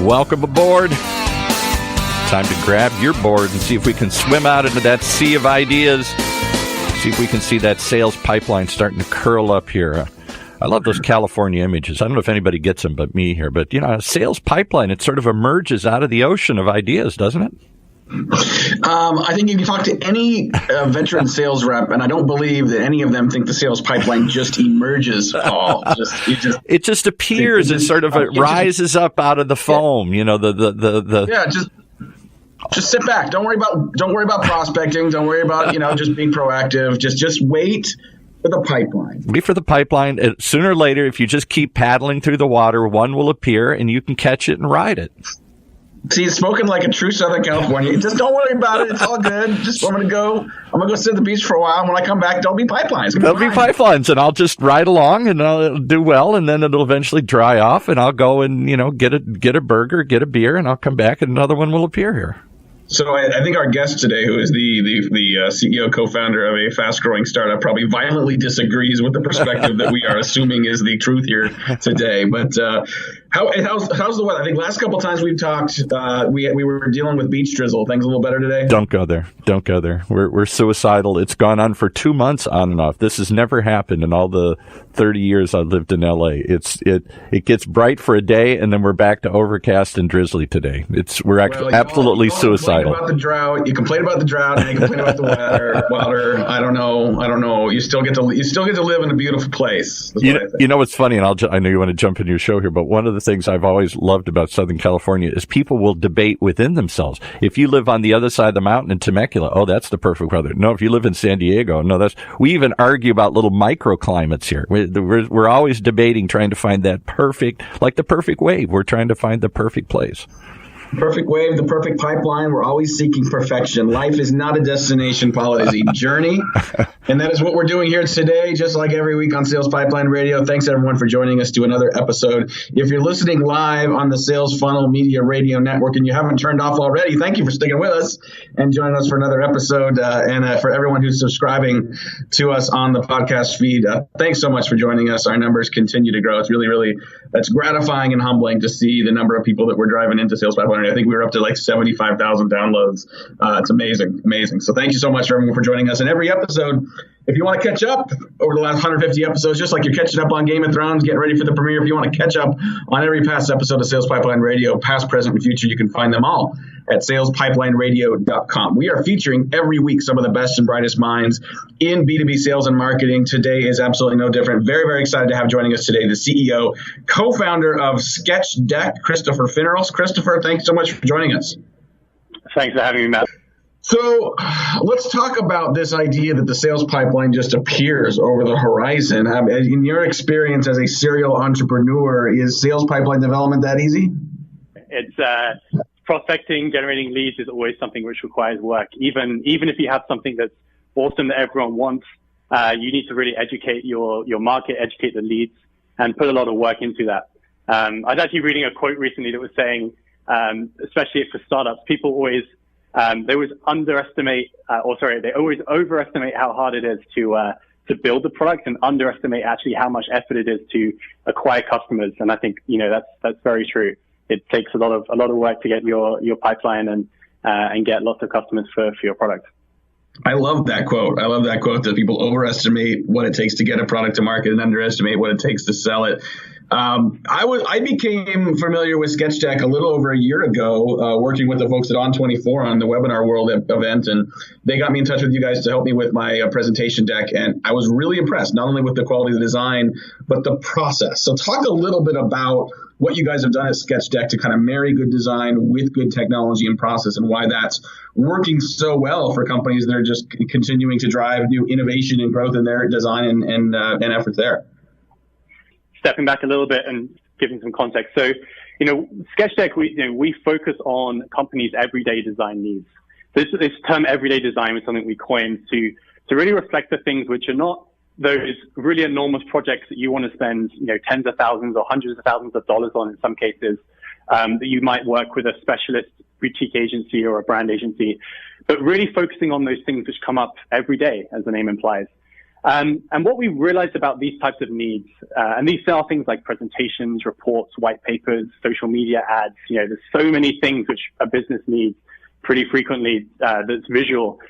Welcome aboard. Time to grab your board and see if we can swim out into that sea of ideas. See if we can see that sales pipeline starting to curl up here. I love those California images. I don't know if anybody gets them but me here. But, a sales pipeline, it sort of emerges out of the ocean of ideas, doesn't it? I think if you talk to any veteran sales rep, and I don't believe that any of them think the sales pipeline just emerges, Paul. It just appears. It sort of rises up out of the foam. Just sit back. Don't worry about prospecting. Don't worry about just being proactive. Just wait for the pipeline. Wait for the pipeline. Sooner or later, if you just keep paddling through the water, one will appear, and you can catch it and ride it. See, it's spoken like a true Southern Californian. Just don't worry about it. It's all good. I'm gonna go sit at the beach for a while. And when I come back, there'll be pipelines. There'll be pipelines, and I'll just ride along, and I'll do well, and then it'll eventually dry off, and I'll go and get a burger, get a beer, and I'll come back, and another one will appear here. So I think our guest today, who is the CEO co-founder of a fast-growing startup, probably violently disagrees with the perspective that we are assuming is the truth here today. But how's the weather? I think last couple times we've talked, we were dealing with beach drizzle. Things a little better today? Don't go there. Don't go there. We're suicidal. It's gone on for 2 months on and off. This has never happened in all the 30 years I've lived in LA. It gets bright for a day, and then we're back to overcast and drizzly today. We're absolutely suicidal. About the drought. You complain about the drought, and you complain about the water. I don't know. You still get to live in a beautiful place. You know what's funny, and I know you want to jump into your show here, but one of the things I've always loved about Southern California is people will debate within themselves. If you live on the other side of the mountain in Temecula, oh, that's the perfect weather. No, if you live in San Diego, no, we even argue about little microclimates here. We're always debating, trying to find that perfect, like the perfect wave. We're trying to find the perfect place. Perfect wave, the perfect pipeline. We're always seeking perfection. Life is not a destination, Paul. It is a journey. And that is what we're doing here today, just like every week on Sales Pipeline Radio. Thanks, everyone, for joining us to another episode. If you're listening live on the Sales Funnel Media Radio Network and you haven't turned off already, thank you for sticking with us and joining us for another episode. And for everyone who's subscribing to us on the podcast feed, thanks so much for joining us. Our numbers continue to grow. It's really, it's gratifying and humbling to see the number of people that we're driving into Sales Pipeline. I think we were up to like 75,000 downloads. It's amazing. So thank you so much for everyone for joining us. And every episode, if you want to catch up over the last 150 episodes, just like you're catching up on Game of Thrones, getting ready for the premiere, if you want to catch up on every past episode of Sales Pipeline Radio, past, present, and future, you can find them all at salespipelineradio.com. We are featuring every week some of the best and brightest minds in B2B sales and marketing. Today is absolutely no different. Very, very excited to have joining us today the CEO, co-founder of SketchDeck, Christopher Finneral. Christopher, thanks so much for joining us. Thanks for having me, Matt. So let's talk about this idea that the sales pipeline just appears over the horizon. In your experience as a serial entrepreneur, is sales pipeline development that easy? It's prospecting, generating leads is always something which requires work. Even if you have something that's awesome that everyone wants, you need to really educate your market, educate the leads, and put a lot of work into that. I was actually reading a quote recently that was saying, especially for startups, people always they always overestimate how hard it is to build the product and underestimate actually how much effort it is to acquire customers. And I think that's very true. It takes a lot of work to get your pipeline and get lots of customers for your product. I love that quote. That people overestimate what it takes to get a product to market and underestimate what it takes to sell it. I became familiar with SketchDeck a little over a year ago, working with the folks at On24 on the Webinar World event, and they got me in touch with you guys to help me with my presentation deck, and I was really impressed, not only with the quality of the design, but the process. So talk a little bit about what you guys have done at SketchDeck to kind of marry good design with good technology and process, and why that's working so well for companies that are just continuing to drive new innovation and growth in their design and efforts there. Stepping back a little bit and giving some context. So, SketchDeck, we focus on companies' everyday design needs. This term everyday design was something we coined to really reflect the things which are not those really enormous projects that you want to spend, tens of thousands or hundreds of thousands of dollars on in some cases, that you might work with a specialist boutique agency or a brand agency, but really focusing on those things which come up every day, as the name implies. And what we realized about these types of needs, and these are things like presentations, reports, white papers, social media ads, there's so many things which a business needs pretty frequently that's visual,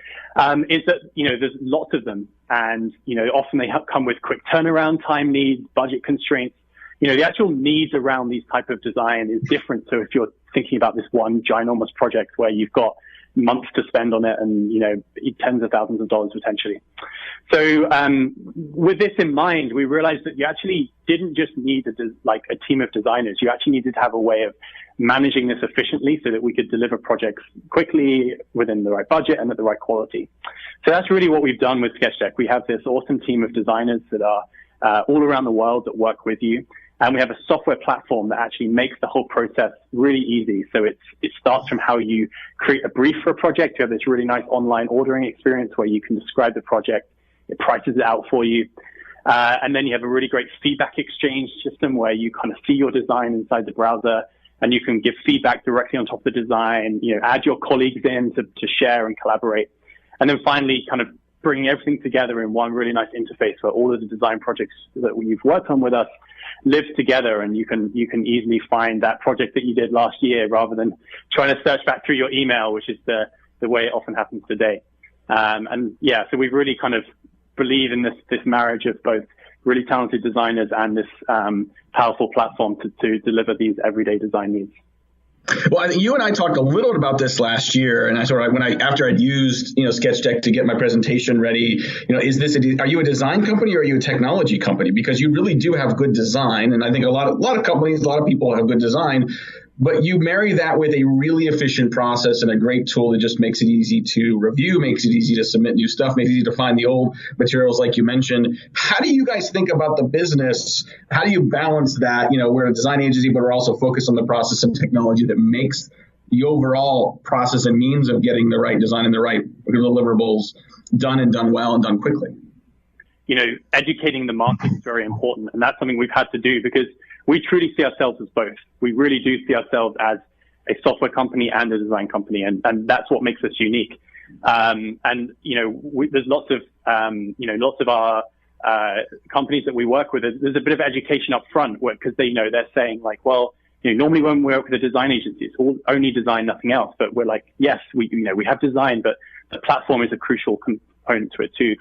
is that, there's lots of them. And, often they come with quick turnaround time needs, budget constraints. The actual needs around these type of design is different. So if you're thinking about this one ginormous project where you've got months to spend on it and, tens of thousands of dollars potentially. So with this in mind, we realized that you actually didn't just need a team of designers. You actually needed to have a way of managing this efficiently so that we could deliver projects quickly within the right budget and at the right quality. So that's really what we've done with SketchDeck. We have this awesome team of designers that are all around the world that work with you. And we have a software platform that actually makes the whole process really easy. So it starts from how you create a brief for a project. You have this really nice online ordering experience where you can describe the project. It prices it out for you. And then you have a really great feedback exchange system where you kind of see your design inside the browser and you can give feedback directly on top of the design, add your colleagues in to share and collaborate. And then finally kind of bringing everything together in one really nice interface where all of the design projects that you've worked on with us live together, and you can easily find that project that you did last year rather than trying to search back through your email, which is the way it often happens today. So we really kind of believe in this marriage of both really talented designers and this powerful platform to deliver these everyday design needs. Well, you and I talked a little bit about this last year, and after I'd used SketchDeck to get my presentation ready, are you a design company or are you a technology company? Because you really do have good design, and I think a lot of companies, a lot of people have good design, but you marry that with a really efficient process and a great tool that just makes it easy to review, makes it easy to submit new stuff, makes it easy to find the old materials like you mentioned. How do you guys think about the business? How do you balance that? We're a design agency, but we're also focused on the process and technology that makes the overall process and means of getting the right design and the right deliverables done and done well and done quickly. Educating the market is very important, and that's something we've had to do because we truly see ourselves as both. We really do see ourselves as a software company and a design company, and that's what makes us unique. There's lots of our companies that we work with. There's a bit of education up front because they're saying like, well, normally when we work with a design agency, it's all only design, nothing else. But we're like, yes, we have design, but the platform is a crucial component to it too.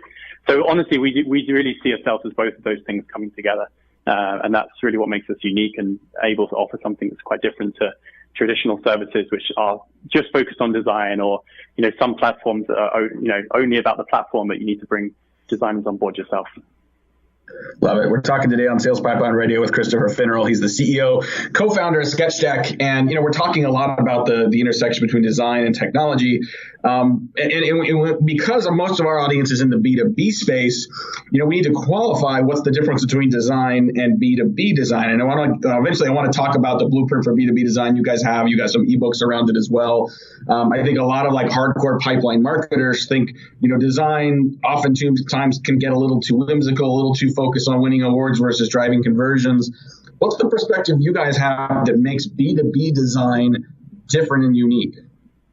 So honestly, we really see ourselves as both of those things coming together. And that's really what makes us unique and able to offer something that's quite different to traditional services, which are just focused on design, or, some platforms that are, only about the platform, but you need to bring designers on board yourself. Love it. We're talking today on Sales Pipeline Radio with Christopher Finneral. He's the CEO, co-founder of SketchDeck. And, we're talking a lot about the intersection between design and technology. And because most of our audience is in the B2B space, we need to qualify what's the difference between design and B2B design. And eventually I want to talk about the blueprint for B2B design you guys have. You got some ebooks around it as well. I think a lot of hardcore pipeline marketers think, design oftentimes can get a little too whimsical, a little too focused on winning awards versus driving conversions. What's the perspective you guys have that makes B2B design different and unique?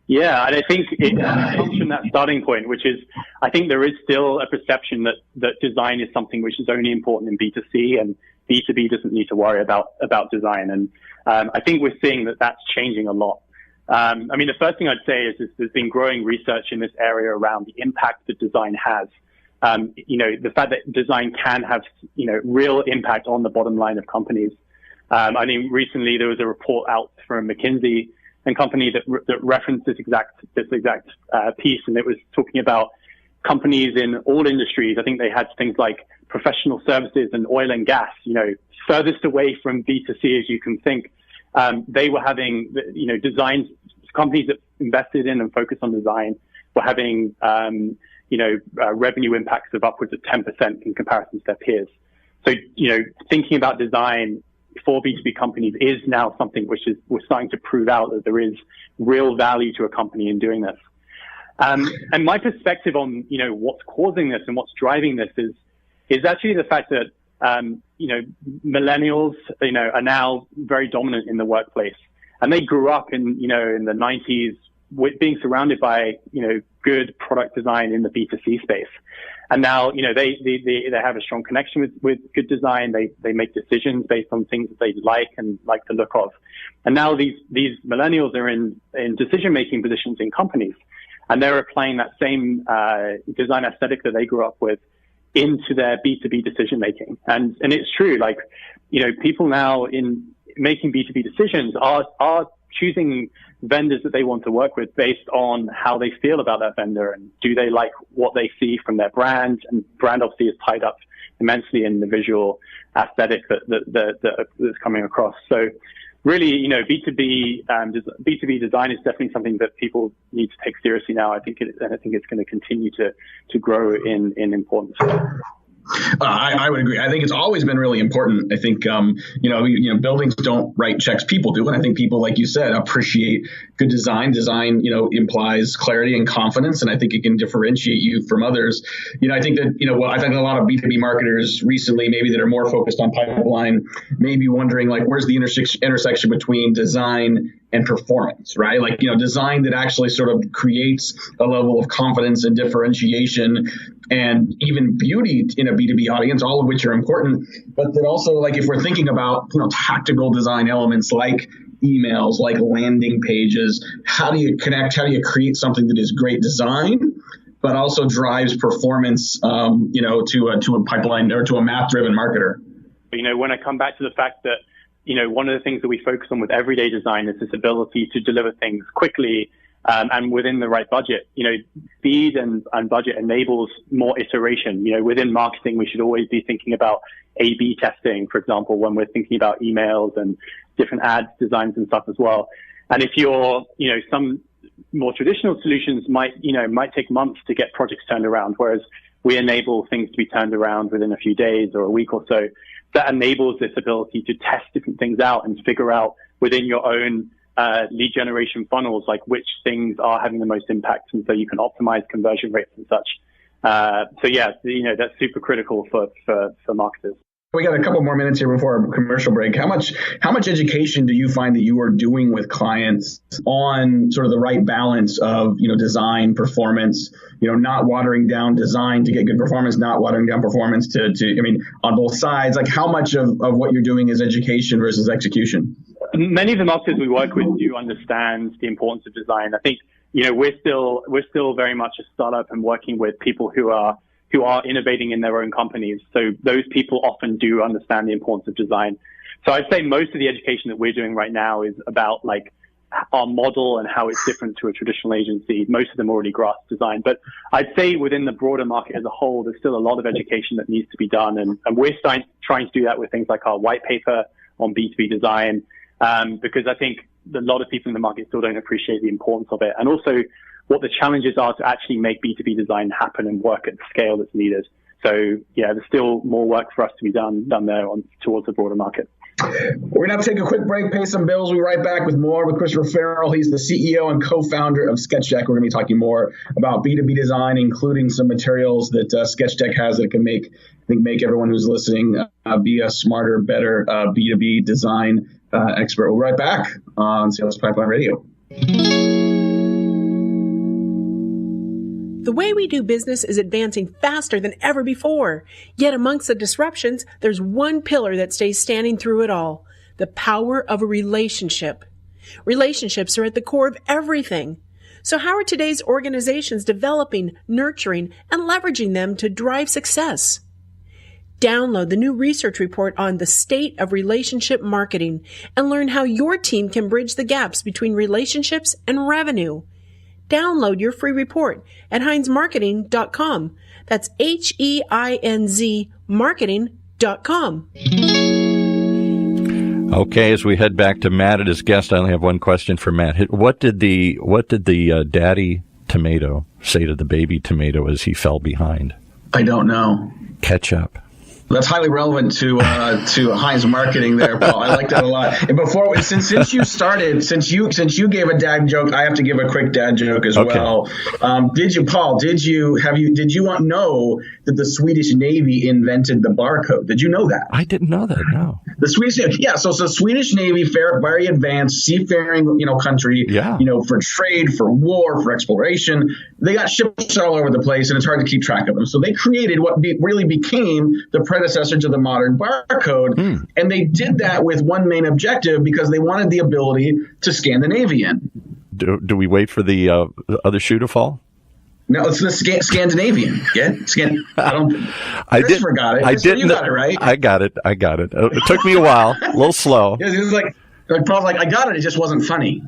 Yeah, and I think it comes from that starting point, which is I think there is still a perception that design is something which is only important in B2C and B2B doesn't need to worry about design. And I think we're seeing that that's changing a lot. The first thing I'd say is there's been growing research in this area around the impact that design has. The fact that design can have, real impact on the bottom line of companies. I think recently there was a report out from McKinsey and company that referenced this exact piece, and it was talking about companies in all industries. I think they had things like professional services and oil and gas, furthest away from B2C as you can think. They were having, design companies that invested in and focused on design were having, revenue impacts of upwards of 10% in comparison to their peers. So, thinking about design for B2B companies is now something which we're starting to prove out that there is real value to a company in doing this. And my perspective on, what's causing this and what's driving this is actually the fact that, millennials, are now very dominant in the workplace, and they grew up in the 90s with being surrounded by, good product design in the B2C space. And now, they have a strong connection with good design. They make decisions based on things that they like and like the look of. And now these millennials are in decision-making positions in companies, and they're applying that same design aesthetic that they grew up with into their B2B decision-making. And it's true, people now in making B2B decisions are choosing vendors that they want to work with based on how they feel about that vendor, and do they like what they see from their brand. And brand obviously is tied up immensely in the visual aesthetic that's coming across. So really, B2B design is definitely something that people need to take seriously now. I think it's going to continue to grow in importance. I would agree. I think it's always been really important. I think, buildings don't write checks, people do. And I think people, like you said, appreciate good design. Design, implies clarity and confidence. And I think it can differentiate you from others. I think that, I think a lot of B2B marketers recently, maybe that are more focused on pipeline, may be wondering, where's the intersection between design and performance, right? Design that actually sort of creates a level of confidence and differentiation and even beauty in a B2B audience, all of which are important. But that also, if we're thinking about, tactical design elements like emails, like landing pages, how do you connect, how do you create something that is great design, but also drives performance, to a pipeline or to a math-driven marketer? When I come back to the fact that, one of the things that we focus on with everyday design is this ability to deliver things quickly and within the right budget. Speed and budget enables more iteration. Within marketing, we should always be thinking about A/B testing, for example, when we're thinking about emails and different ads designs and stuff as well. And if you're, some more traditional solutions might take months to get projects turned around, whereas we enable things to be turned around within a few days or a week or so. That enables this ability to test different things out and figure out within your own lead generation funnels, which things are having the most impact. And so you can optimize conversion rates and such. That's super critical for marketers. We got a couple more minutes here before our commercial break. How much education do you find that you are doing with clients on sort of the right balance of, design, performance, not watering down design to get good performance, not watering down performance on both sides? How much of what you're doing is education versus execution? Many of the marketers we work with do understand the importance of design. I think, we're still very much a startup and working with people who are innovating in their own companies. So those people often do understand the importance of design. So I'd say most of the education that we're doing right now is about our model and how it's different to a traditional agency. Most of them already grasp design. But I'd say within the broader market as a whole, there's still a lot of education that needs to be done. And we're trying to do that with things like our white paper on B2B design, because I think a lot of people in the market still don't appreciate the importance of it. And also what the challenges are to actually make B2B design happen and work at the scale that's needed. So there's still more work for us to be done there towards the broader market. We're going to take a quick break, pay some bills. We'll be right back with more with Chris Finneral. He's the CEO and co-founder of SketchDeck. We're going to be talking more about B2B design, including some materials that SketchDeck has that can make everyone who's listening be a smarter, better B2B design expert. We'll be right back on Sales Pipeline Radio. The way we do business is advancing faster than ever before. Yet amongst the disruptions, there's one pillar that stays standing through it all: the power of a relationship. Relationships are at the core of everything. So how are today's organizations developing, nurturing, and leveraging them to drive success? Download the new research report on the state of relationship marketing and learn how your team can bridge the gaps between relationships and revenue. Download your free report at HeinzMarketing.com. That's HEINZ marketing.com. Okay, as we head back to Matt and his guest, I only have one question for Matt. What did the daddy tomato say to the baby tomato as he fell behind? I don't know. Catch up. That's highly relevant to Heinz Marketing there, Paul. I like that a lot. And before, since you started, since you gave a dad joke, I have to give a quick dad joke as well. Did you know that the Swedish Navy invented the barcode? Did you know that? I didn't know that. No. The Swedish Navy, yeah. So Swedish Navy, very advanced seafaring, country. Yeah. For trade, for war, for exploration. they got ships all over the place, and it's hard to keep track of them. So they created what really became the predecessor to the modern barcode, and they did that with one main objective because they wanted the ability to Scandinavian. Do we wait for the other shoe to fall? No, it's the Scandinavian. Yeah, I did. Forgot it. I didn't. You got it right. I got it. It took me a while, a little slow. It was like Paul's like, I got it. It just wasn't funny.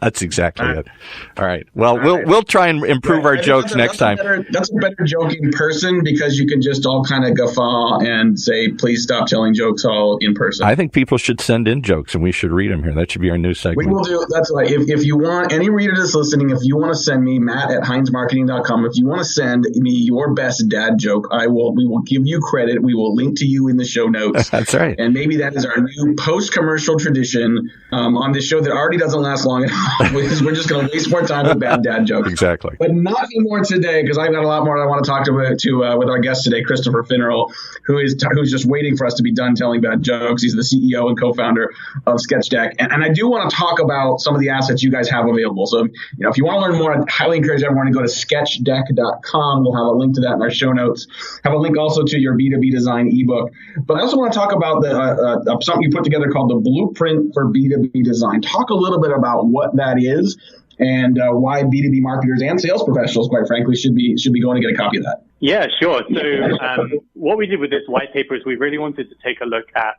That's exactly it. All right. Well, we'll try and improve our jokes next time. That's a better joking person because you can just all kind of guffaw and say, please stop telling jokes all in person. I think people should send in jokes and we should read them here. That should be our new segment. We will do. That's right. If you want, any reader that's listening, if you want to send me, Matt@HeinzMarketing.com, if you want to send me your best dad joke, we will give you credit. We will link to you in the show notes. That's right. And maybe that is our new post-commercial tradition on this show that already doesn't last long enough because we're just going to waste more time with bad dad jokes. Exactly. But not anymore today because I've got a lot more I want to talk to with our guest today, Chris Finneral, who's just waiting for us to be done telling bad jokes. He's the CEO and co-founder of SketchDeck. And I do want to talk about some of the assets you guys have available. So, if you want to learn more, I highly encourage everyone to go to SketchDeck.com. We'll have a link to that in our show notes. Have a link also to your B2B design ebook. But I also want to talk about the something you put together called the Blueprint for B2B Design. Talk a little bit about what that is and why B2B marketers and sales professionals, quite frankly, should be going to get a copy of that. Yeah, sure. So what we did with this white paper is we really wanted to take a look at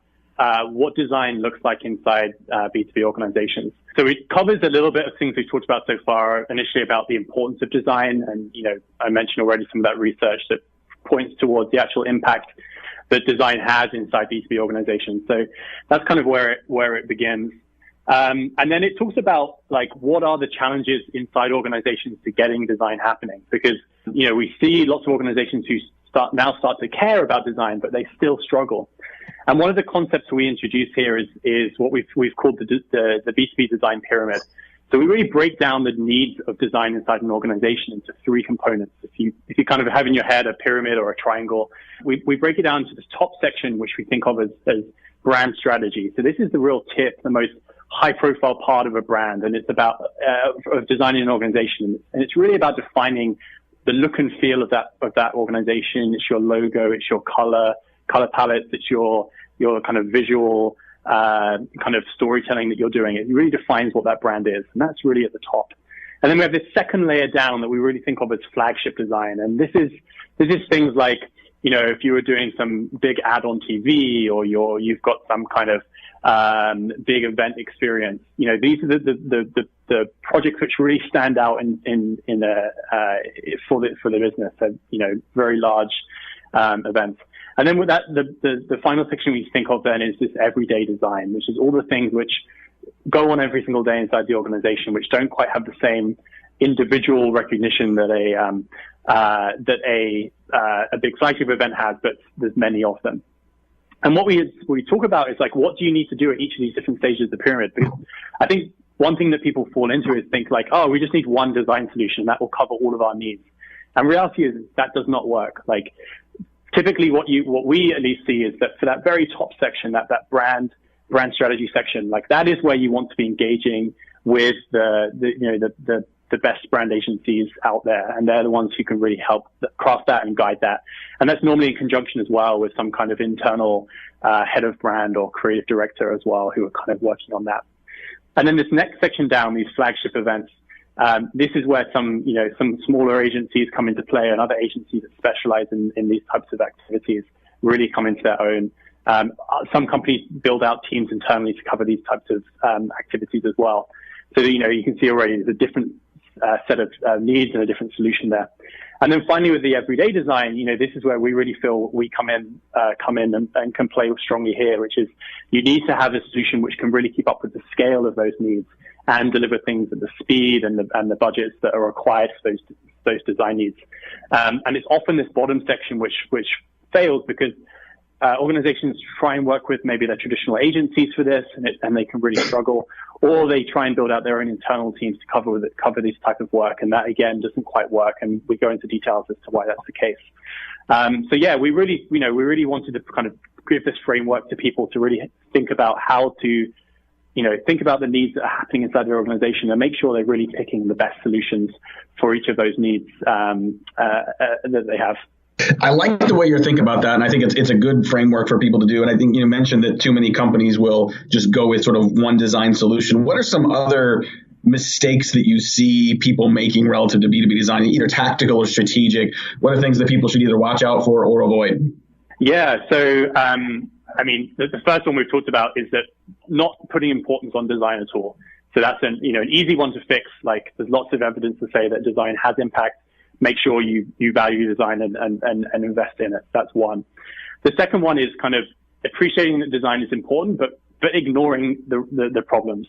what design looks like inside B2B organizations. So it covers a little bit of things we've talked about so far, initially about the importance of design. And, I mentioned already some of that research that points towards the actual impact that design has inside B2B organizations. So that's kind of where it begins. And then it talks about what are the challenges inside organizations to getting design happening? Because, we see lots of organizations who start to care about design, but they still struggle. And one of the concepts we introduce here is what we've called the B2B design pyramid. So we really break down the needs of design inside an organization into three components. If you kind of have in your head a pyramid or a triangle, we break it down to this top section, which we think of as brand strategy. So this is the real tip, the most high-profile part of a brand, and it's about of designing an organization. And it's really about defining the look and feel of that organization. It's your logo, it's your color palettes, it's your kind of visual kind of storytelling that you're doing. It really defines what that brand is, and that's really at the top. And then we have this second layer down that we really think of as flagship design, and this is things like, if you were doing some big ad on TV or you've got some kind of big event experience. These are the projects which really stand out for the business. So, very large events. And then with that, the final section we think of then is this everyday design, which is all the things which go on every single day inside the organization, which don't quite have the same individual recognition that a big flagship event has, but there's many of them. And what we talk about is what do you need to do at each of these different stages of the pyramid? Because I think one thing that people fall into is think we just need one design solution that will cover all of our needs. And reality is that does not work. Typically what we at least see is that for that very top section, that brand strategy section, that is where you want to be engaging with the best brand agencies out there. And they're the ones who can really help craft that and guide that. And that's normally in conjunction as well with some kind of internal head of brand or creative director as well, who are kind of working on that. And then this next section down, these flagship events, this is where some smaller agencies come into play, and other agencies that specialize in these types of activities really come into their own. Some companies build out teams internally to cover these types of activities as well. So, you can see already there's a different set of needs and a different solution there. And then finally, with the everyday design, this is where we really feel we come in and can play strongly here, which is you need to have a solution which can really keep up with the scale of those needs and deliver things at the speed and the budgets that are required for those design needs. And it's often this bottom section which fails because organizations try and work with maybe their traditional agencies for this, and they can really struggle, or they try and build out their own internal teams to cover this type of work, and that again doesn't quite work. And we go into details as to why that's the case. So yeah, we really wanted to kind of give this framework to people to really think about how to think about the needs that are happening inside their organization and make sure they're really picking the best solutions for each of those needs that they have. I like the way you're thinking about that, and I think it's a good framework for people to do. And I think you mentioned that too many companies will just go with sort of one design solution. What are some other mistakes that you see people making relative to B2B design, either tactical or strategic? What are things that people should either watch out for or avoid? Yeah, so the first one we've talked about is that not putting importance on design at all. So that's an easy one to fix. Like, there's lots of evidence to say that design has impact. Make sure you value design and invest in it. That's one. The second one is kind of appreciating that design is important, but ignoring the problems.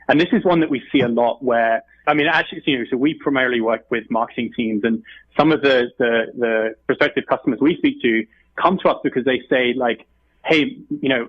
And this is one that we see a lot where, so we primarily work with marketing teams, and some of the prospective customers we speak to come to us because they say, like, hey,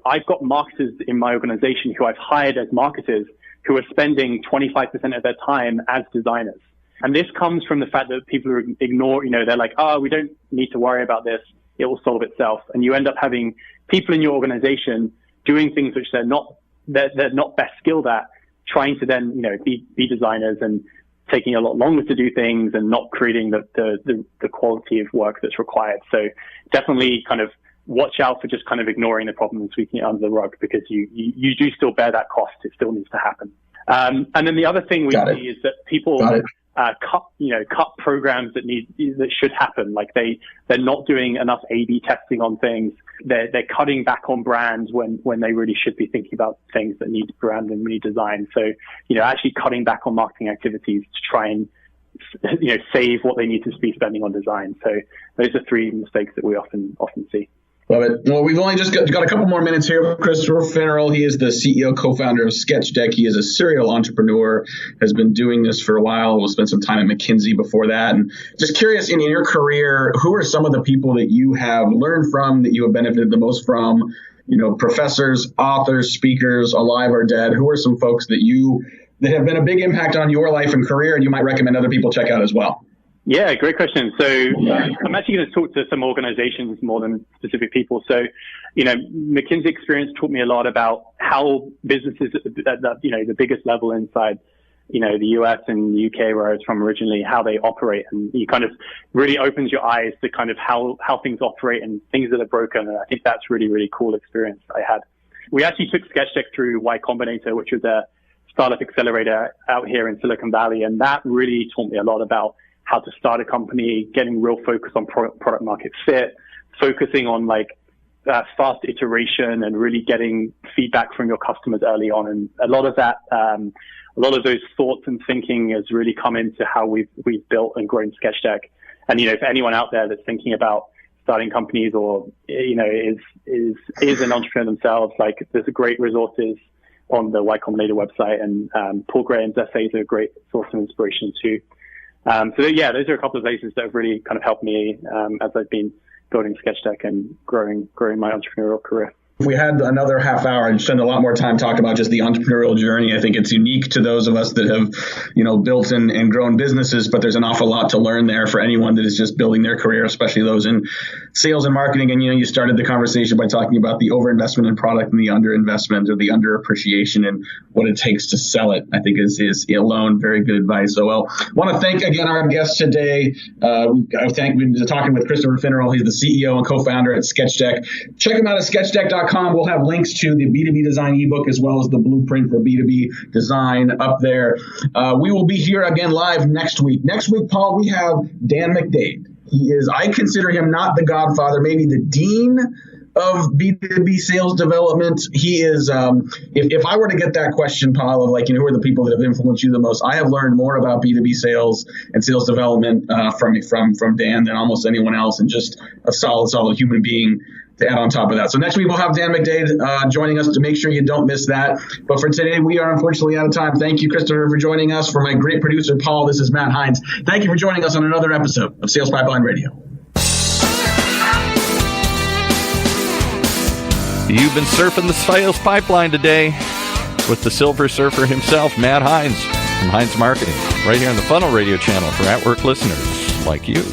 I've got marketers in my organization who I've hired as marketers who are spending 25% of their time as designers. And this comes from the fact that people ignore, they're like, we don't need to worry about this. It will solve itself. And you end up having people in your organization doing things which they're not best skilled at, trying to then, be designers and taking a lot longer to do things and not creating the quality of work that's required. So definitely kind of watch out for just kind of ignoring the problem and sweeping it under the rug, because you do still bear that cost. It still needs to happen. And then the other thing we see is that people cut programs that should happen. Like they're not doing enough A/B testing on things. They're cutting back on brands when they really should be thinking about things that need brand and redesign. So, actually cutting back on marketing activities to try and, save what they need to be spending on design. So those are three mistakes that we often see. Love it. Well, we've only just got a couple more minutes here with Chris Finneral. He is the CEO, co-founder of SketchDeck. He is a serial entrepreneur, has been doing this for a while. We'll spend some time at McKinsey before that. And just curious, in your career, who are some of the people that you have learned from, that you have benefited the most from? Professors, authors, speakers, alive or dead. Who are some folks that have been a big impact on your life and career, and you might recommend other people check out as well? Yeah, great question. So I'm actually going to talk to some organizations more than specific people. So, McKinsey experience taught me a lot about how businesses at the biggest level inside, the US and the UK, where I was from originally, how they operate. And you kind of really opens your eyes to kind of how things operate and things that are broken. And I think that's really, really cool experience I had. We actually took SketchDeck through Y Combinator, which was a startup accelerator out here in Silicon Valley. And that really taught me a lot about how to start a company, getting real focus on product market fit, focusing on fast iteration and really getting feedback from your customers early on. And a lot of that, a lot of those thoughts and thinking has really come into how we've built and grown SketchDeck. And, for anyone out there that's thinking about starting companies or, is an entrepreneur themselves, there's great resources on the Y Combinator website, and Paul Graham's essays are a great source of inspiration too. Those are a couple of places that have really kind of helped me as I've been building SketchDeck and growing my entrepreneurial career. If we had another half hour and spend a lot more time talking about just the entrepreneurial journey, I think it's unique to those of us that have, built and grown businesses, but there's an awful lot to learn there for anyone that is just building their career, especially those in sales and marketing. And, you started the conversation by talking about the overinvestment in product and the underinvestment or the underappreciation and what it takes to sell it. I think is alone very good advice. So, I want to thank again our guest today. We've been talking with Chris Finneral. He's the CEO and co-founder at SketchDeck. Check him out at SketchDeck.com. We'll have links to the B2B design ebook as well as the blueprint for B2B design up there. We will be here again live next week. Next week, Paul, we have Dan McDade. I consider him not the godfather, maybe the dean of B2B sales development. He is, if I were to get that question, Paul, of who are the people that have influenced you the most, I have learned more about B2B sales and sales development from Dan than almost anyone else, and just a solid human being to add on top of that. So next week we'll have Dan McDade joining us to make sure you don't miss that. But for today, we are unfortunately out of time. Thank you, Christopher, for joining us. For my great producer, Paul, this is Matt Hines. Thank you for joining us on another episode of Sales Pipeline Radio. You've been surfing the sales pipeline today with the Silver Surfer himself, Matt Hines from Hines Marketing, right here on the Funnel Radio channel for at-work listeners like you.